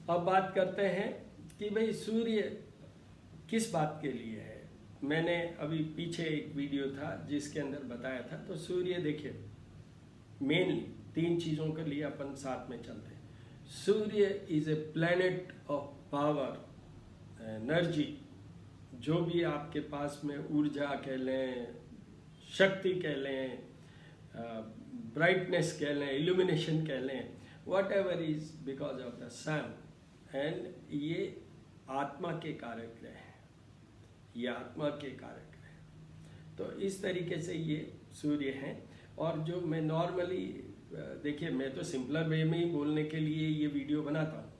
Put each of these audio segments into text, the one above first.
अब बात करते हैं कि भाई सूर्य किस बात के लिए है। मैंने अभी पीछे एक वीडियो था जिसके अंदर बताया था। तो सूर्य देखिए, मेनली 3 चीज़ों के लिए अपन साथ में चलते हैं। Surya is a planet of power, energy. जो भी आपके पास में ऊर्जा कह लें, शक्ति कह लें, ब्राइटनेस कह लें, इल्यूमिनेशन कह लें, whatever is because of the sun. And ये आत्मा के कारक हैं, ये आत्मा के कारक हैं। तो इस तरीके से ये सूर्य हैं। और जो मैं नॉर्मली देखिए, मैं तो सिंपलर वे में ही बोलने के लिए ये वीडियो बनाता हूँ।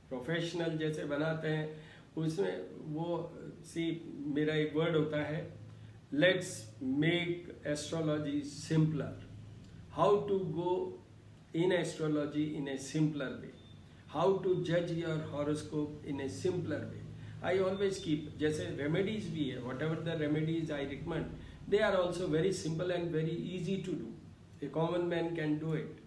प्रोफेशनल जैसे बनाते हैं उसमें वो मेरा एक वर्ड होता है, let's make astrology simpler. How to go in astrology in a simpler way, how to जज your horoscope in a simpler way. I always keep, जैसे रेमेडीज भी है, whatever the remedies I recommend, they are also very simple and very easy to do. A common man can do it.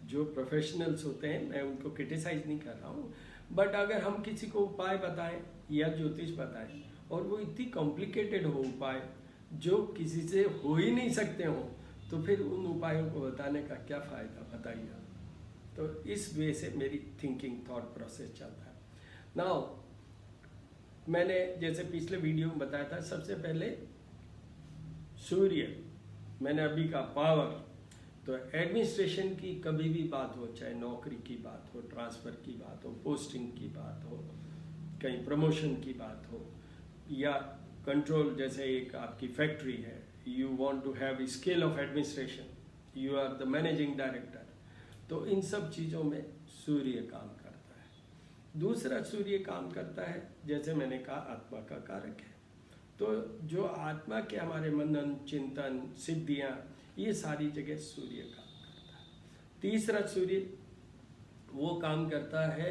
जो professionals होते हैं, मैं उनको criticise नहीं कर रहा हूँ, बट अगर हम किसी को उपाय बताएं या ज्योतिष बताएं और वो इतनी कॉम्प्लिकेटेड हो उपाय जो किसी से हो ही नहीं सकते हो, तो फिर उन उपायों को बताने का क्या फ़ायदा, बताइए। तो इस वे से मेरी थिंकिंग थॉट प्रोसेस चलता है। नाउ मैंने जैसे पिछले वीडियो में बताया था, सबसे पहले सूर्य, मैंने अभी का पावर। तो एडमिनिस्ट्रेशन की कभी भी बात हो, चाहे नौकरी की बात हो, ट्रांसफ़र की बात हो, पोस्टिंग की बात हो, कहीं प्रमोशन की बात हो, या कंट्रोल, जैसे एक आपकी फैक्ट्री है, you want to have skill of administration, you are the managing director. तो इन सब चीज़ों में सूर्य काम करता है। दूसरा सूर्य काम करता है, जैसे मैंने कहा, आत्मा का कारक है। तो जो आत्मा के हमारे मनन, चिंतन, सिद्धियाँ, ये सारी जगह सूर्य काम करता है। तीसरा सूर्य वो काम करता है,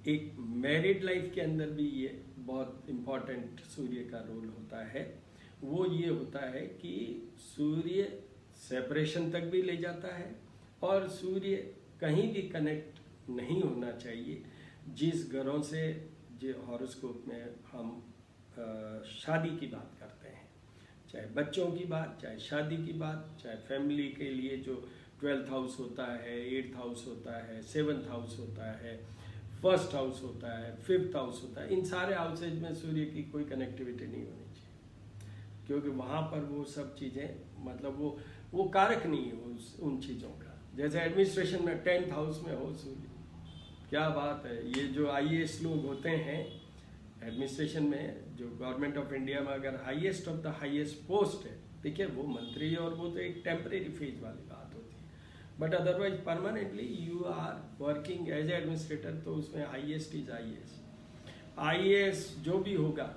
एक मैरिड लाइफ के अंदर भी ये बहुत इम्पोर्टेंट सूर्य का रोल होता है। वो ये होता है कि सूर्य सेपरेशन तक भी ले जाता है, और सूर्य कहीं भी कनेक्ट नहीं होना चाहिए। जिस घरों से जो हॉरोस्कोप में हम शादी की बात करते हैं, चाहे बच्चों की बात, चाहे शादी की बात, चाहे फैमिली के लिए जो 12th हाउस होता है, 8th हाउस होता है, 7th हाउस होता है, 1st हाउस होता है, 5th हाउस होता है, इन सारे हाउसेज में सूर्य की कोई कनेक्टिविटी नहीं होनी चाहिए, क्योंकि वहाँ पर वो सब चीज़ें, मतलब वो कारक नहीं है उन चीज़ों का। जैसे एडमिनिस्ट्रेशन में 10th हाउस में हो सूर्य, क्या बात है। ये जो IAS लोग होते हैं एडमिनिस्ट्रेशन में, जो गवर्नमेंट ऑफ इंडिया में अगर highest of the highest post है, देखिए वो मंत्री, और वो तो एक टेम्परेरी फेज वाली बात होती है, but otherwise permanently you are working as administrator, तो उसमें हाईएस्ट इज IAS जो भी होगा,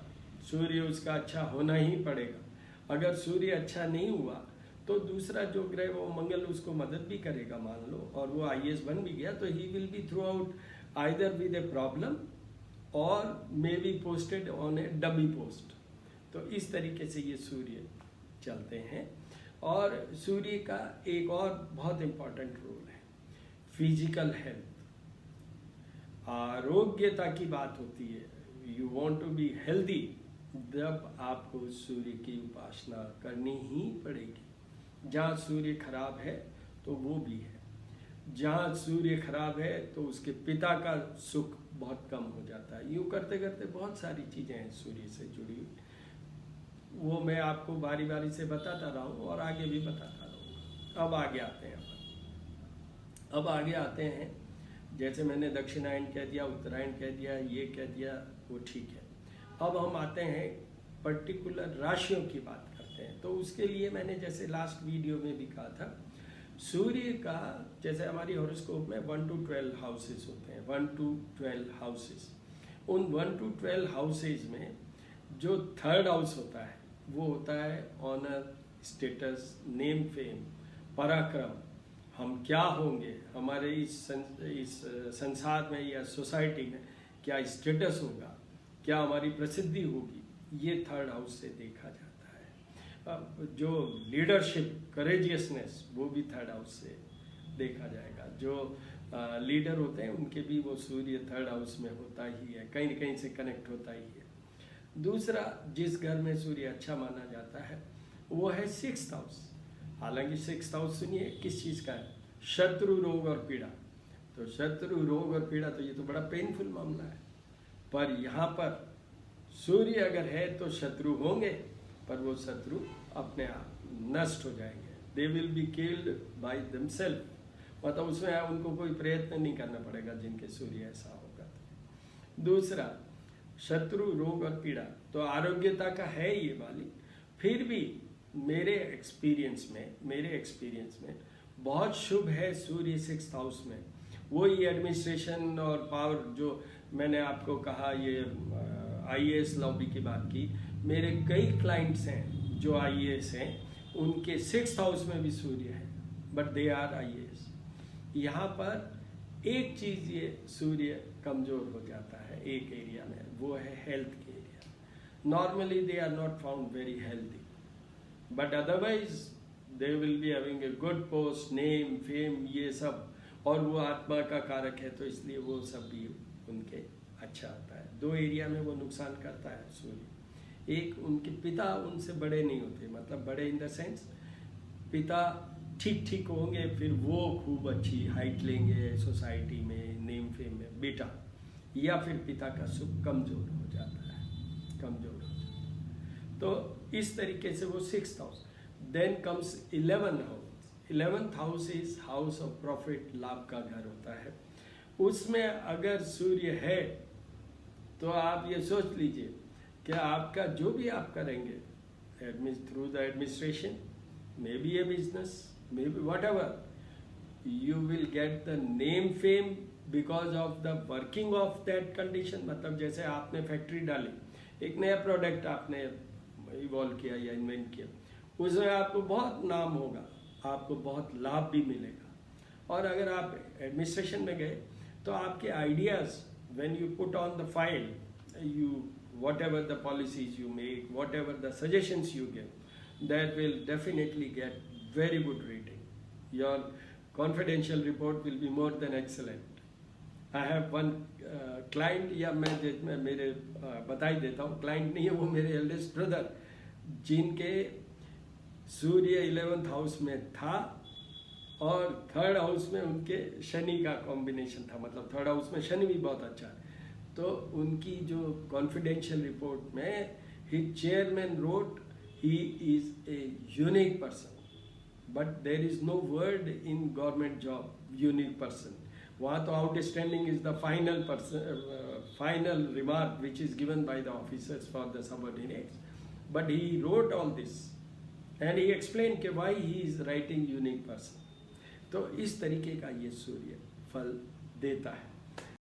सूर्य उसका अच्छा होना ही पड़ेगा। अगर सूर्य अच्छा नहीं हुआ तो दूसरा जो ग्रह वो मंगल उसको मदद भी करेगा, मान लो, और वो IAS बन भी गया, तो he will be throughout either with a problem और may be posted on a dummy post. तो इस तरीके से ये सूर्य चलते हैं। और सूर्य का एक और बहुत इम्पॉर्टेंट रोल है, फिजिकल हेल्थ, आरोग्यता की बात होती है। You want to be healthy, जब आपको सूर्य की उपासना करनी ही पड़ेगी। जहाँ सूर्य खराब है तो वो भी है, जहाँ सूर्य खराब है तो उसके पिता का सुख बहुत कम हो जाता है। यूँ करते करते बहुत सारी चीज़ें हैं सूर्य से जुड़ी हुई, वो मैं आपको बारी बारी से बताता रहा हूँ और आगे भी बताता रहूँगा। अब आगे आते हैं जैसे मैंने दक्षिणायन कह दिया, उत्तरायण कह दिया, ये कह दिया, वो ठीक है। अब हम आते हैं पर्टिकुलर राशियों की बात करते हैं। तो उसके लिए मैंने जैसे लास्ट वीडियो में भी कहा था, सूर्य का जैसे हमारी हॉरोस्कोप में 1 to 12 हाउसेस होते हैं, 1 to 12 हाउसेस। उन 1 to 12 हाउसेस में जो 3rd हाउस होता है वो होता है ऑनर, स्टेटस, नेम, फेम, पराक्रम। हम क्या होंगे, हमारे इस संसार में या सोसाइटी में क्या स्टेटस होगा, क्या हमारी प्रसिद्धि होगी, ये 3rd हाउस से देखा जाता है। जो लीडरशिप, करेजियसनेस, वो भी 3rd हाउस से देखा जाएगा। जो लीडर होते हैं उनके भी वो सूर्य थर्ड हाउस में होता ही है, कहीं न कहीं से कनेक्ट होता ही है। दूसरा, जिस घर में सूर्य अच्छा माना जाता है वो है सिक्स्थ हाउस। हालांकि सिक्स्थ हाउस सुनिए किस चीज़ का है, शत्रु, रोग और पीड़ा। तो शत्रु, रोग और पीड़ा, तो ये तो बड़ा पेनफुल मामला है। पर यहाँ पर सूर्य अगर है तो शत्रु होंगे, पर वो शत्रु अपने आप नष्ट हो जाएंगे। They will be killed by themselves, मतलब उसमें उनको कोई प्रयत्न नहीं करना पड़ेगा जिनके सूर्य ऐसा होगा तो। दूसरा, शत्रु, रोग और पीड़ा, तो आरोग्यता का है ये वाली। फिर भी मेरे एक्सपीरियंस में बहुत शुभ है सूर्य सिक्स्थ हाउस में। वो ये एडमिनिस्ट्रेशन और पावर, जो मैंने आपको कहा, ये आईएएस लॉबी की बात की, मेरे कई क्लाइंट्स हैं जो आईएएस हैं, उनके सिक्स्थ हाउस में भी सूर्य है, बट दे आर आईएएस। यहाँ पर एक चीज़ ये सूर्य कमज़ोर हो जाता है एक एरिया में, वो है हेल्थ के एरिया। Normally they are not found very healthy, but otherwise they will be having a good post, name, fame, ये सब। और वो आत्मा का कारक है, तो इसलिए वो सब भी उनके अच्छा आता है। दो एरिया में वो नुकसान करता है सूर्य। एक, उनके पिता उनसे बड़े नहीं होते, मतलब बड़े इन द सेंस पिता ठीक ठीक होंगे, फिर वो खूब अच्छी हाइट लेंगे सोसाइटी में, नेम फेम में, बेटा, या फिर पिता का सुख कमजोर हो जाता है, कमजोर हो जाता है। तो इस तरीके से वो sixth house. Then comes 11th house. 11th house is house of profit, लाभ का घर होता है। उसमें अगर सूर्य है तो आप ये सोच लीजिए कि आपका जो भी आप करेंगे through the administration, may be A business, may be what ever, you will get the name fame because of the working of that condition। मतलब जैसे आपने फैक्ट्री डाली, एक नया प्रोडक्ट आपने इवॉल्व किया या इन्वेंट किया, उसमें आपको बहुत नाम होगा, आपको बहुत लाभ भी मिलेगा। और अगर आप एडमिनिस्ट्रेशन में गए तो आपके ideas when you put on the file, you whatever the policies you make, whatever the suggestions you give, that will definitely get very good rating. Your confidential report will be more than excellent. I have one client, या मैं मेरे बता ही देता हूँ, client नहीं है वो, मेरे एल्डेस्ट ब्रदर, जिनके सूर्य 11th हाउस में था और थर्ड हाउस में उनके शनि का कॉम्बिनेशन था, मतलब थर्ड हाउस में शनि भी बहुत अच्छा है। तो उनकी जो कॉन्फिडेंशियल रिपोर्ट में his chairman wrote, he is a unique person, but there is no word in government job unique person. वहाँ तो outstanding is the final remark which is given by the officers for the subordinates, but he wrote all this and he explain के why he is writing unique person. तो इस तरीके का ये सूर्य फल देता है।